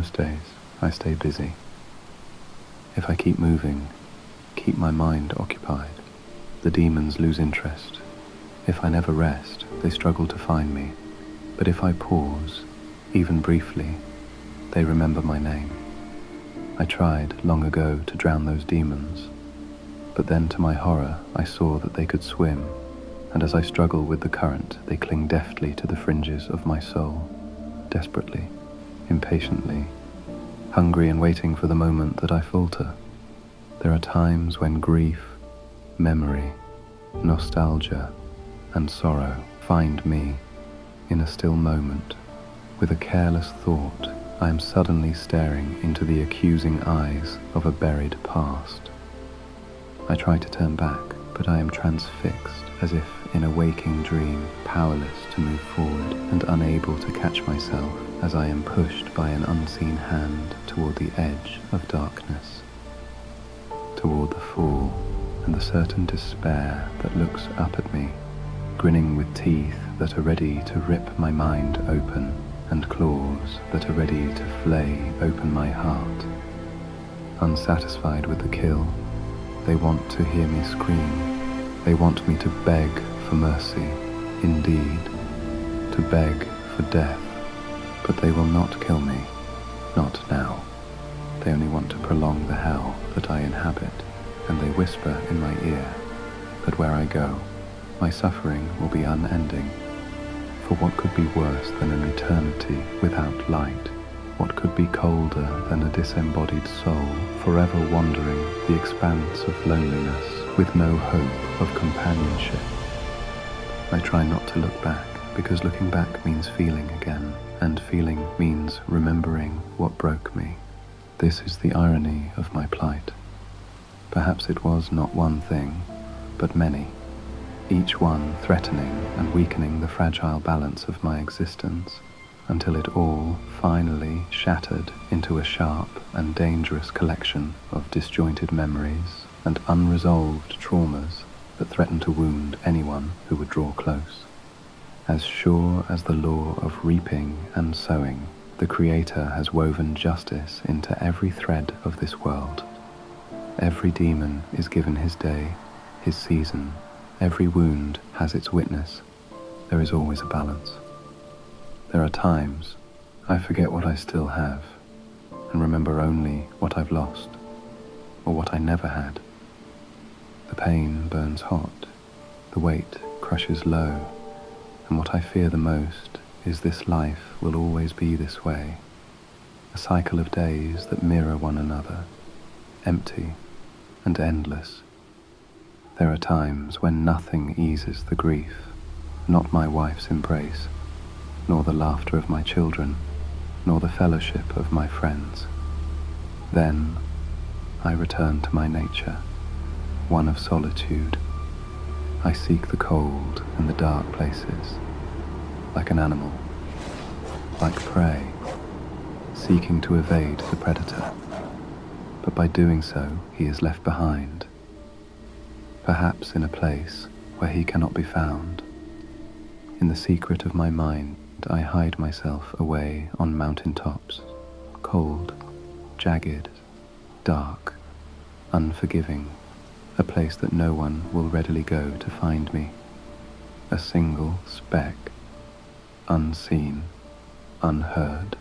Most days, I stay busy. If I keep moving, keep my mind occupied, the demons lose interest. If I never rest, they struggle to find me. But if I pause, even briefly, they remember my name. I tried long ago to drown those demons, but then to my horror I saw that they could swim, and as I struggle with the current, they cling deftly to the fringes of my soul, desperately, impatiently, hungry and waiting for the moment that I falter. There are times when grief, memory, nostalgia, and sorrow find me in a still moment. With a careless thought, I am suddenly staring into the accusing eyes of a buried past. I try to turn back, but I am transfixed as if in a waking dream, powerless to move forward and unable to catch myself as I am pushed by an unseen hand toward the edge of darkness, toward the fall and the certain despair that looks up at me, grinning with teeth that are ready to rip my mind open and claws that are ready to flay open my heart. Unsatisfied with the kill, they want to hear me scream. They want me to beg for mercy, indeed, to beg for death. But they will not kill me, not now. They only want to prolong the hell that I inhabit, and they whisper in my ear that where I go, my suffering will be unending. For what could be worse than an eternity without light? What could be colder than a disembodied soul forever wandering the expanse of loneliness with no hope of companionship? I try not to look back, because looking back means feeling again, and feeling means remembering what broke me. This is the irony of my plight. Perhaps it was not one thing, but many, each one threatening and weakening the fragile balance of my existence, until it all finally shattered into a sharp and dangerous collection of disjointed memories and unresolved traumas that threaten to wound anyone who would draw close. As sure as the law of reaping and sowing, the Creator has woven justice into every thread of this world. Every demon is given his day, his season. Every wound has its witness. There is always a balance. There are times I forget what I still have and remember only what I've lost or what I never had. The pain burns hot, the weight crushes low, and what I fear the most is this life will always be this way, a cycle of days that mirror one another, empty and endless. There are times when nothing eases the grief, not my wife's embrace, nor the laughter of my children, nor the fellowship of my friends. Then I return to my nature, one of solitude. I seek the cold and the dark places, like an animal, like prey, seeking to evade the predator. But by doing so, he is left behind, perhaps in a place where he cannot be found. In the secret of my mind, I hide myself away on mountain tops, cold, jagged, dark, unforgiving, a place that no one will readily go to find me. A single speck, unseen, unheard.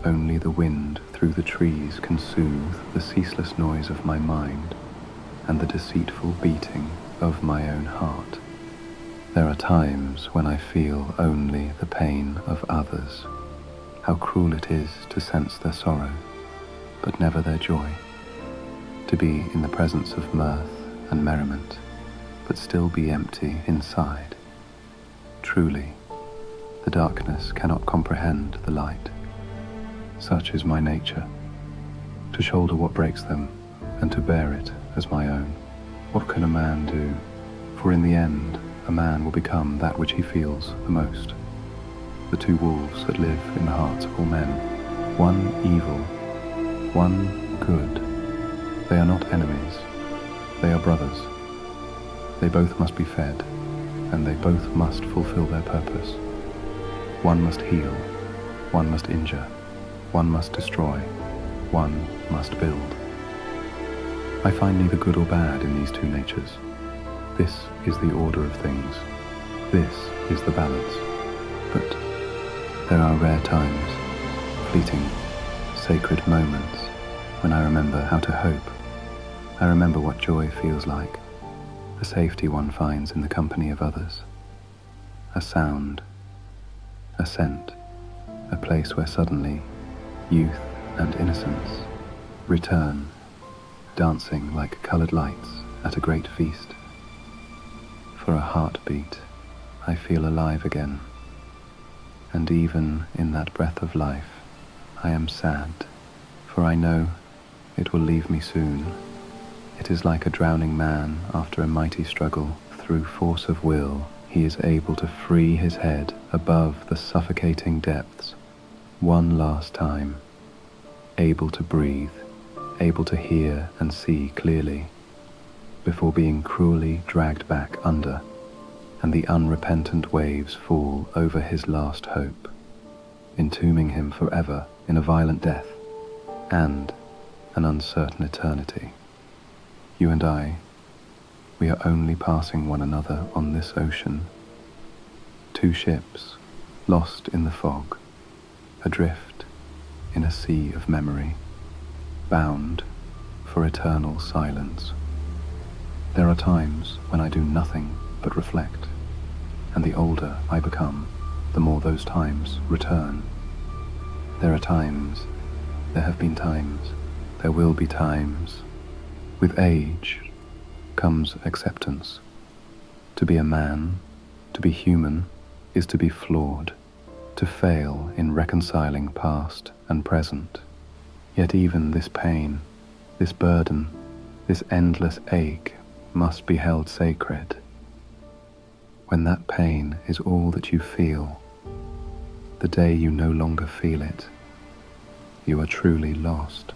Only the wind through the trees can soothe the ceaseless noise of my mind and the deceitful beating of my own heart. There are times when I feel only the pain of others, how cruel it is to sense their sorrow, but never their joy, to be in the presence of mirth and merriment, but still be empty inside. Truly, the darkness cannot comprehend the light. Such is my nature, to shoulder what breaks them and to bear it as my own. What can a man do? For in the end, a man will become that which he feels the most. The two wolves that live in the hearts of all men, one evil, one good. They are not enemies, they are brothers. They both must be fed, and they both must fulfill their purpose. One must heal, one must injure, One must destroy, one must build. I find neither good or bad in these two natures. This is the order of things. This is the balance. But there are rare times, fleeting, sacred moments, when I remember how to hope. I remember what joy feels like, the safety one finds in the company of others. A sound, a scent, a place where suddenly youth and innocence return, dancing like colored lights at a great feast. For a heartbeat, I feel alive again. And even in that breath of life, I am sad, for I know it will leave me soon. It is like a drowning man after a mighty struggle. Through force of will, he is able to free his head above the suffocating depths. One last time, able to breathe, able to hear and see clearly, before being cruelly dragged back under, and the unrepentant waves fall over his last hope, entombing him forever in a violent death and an uncertain eternity. You and I, we are only passing one another on this ocean. Two ships, lost in the fog, adrift in a sea of memory, bound for eternal silence. There are times when I do nothing but reflect, and the older I become, the more those times return. There are times, there have been times, there will be times. With age comes acceptance. To be a man, to be human, is to be flawed, to fail in reconciling past and present. Yet even this pain, this burden, this endless ache must be held sacred. When that pain is all that you feel, the day you no longer feel it, you are truly lost.